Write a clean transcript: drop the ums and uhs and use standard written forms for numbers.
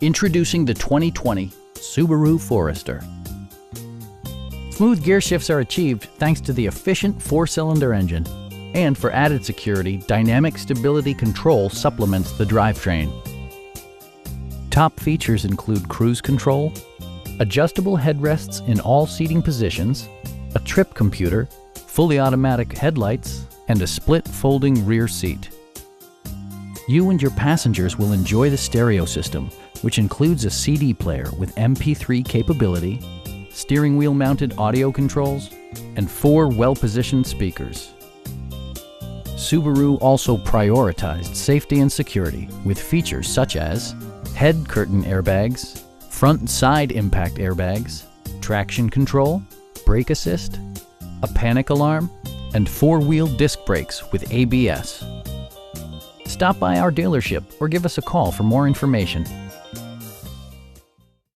Introducing the 2020 Subaru Forester. Smooth gear shifts are achieved thanks to the efficient 4-cylinder engine. And for added security, dynamic stability control supplements the drivetrain. Top features include cruise control, adjustable headrests in all seating positions, a trip computer, fully automatic headlights, and a split folding rear seat. You and your passengers will enjoy the stereo system, which includes a CD player with MP3 capability, steering wheel mounted audio controls, and 4 well-positioned speakers. Subaru also prioritized safety and security with features such as head curtain airbags, front and side impact airbags, traction control, brake assist, a panic alarm, and 4-wheel disc brakes with ABS. Stop by our dealership or give us a call for more information.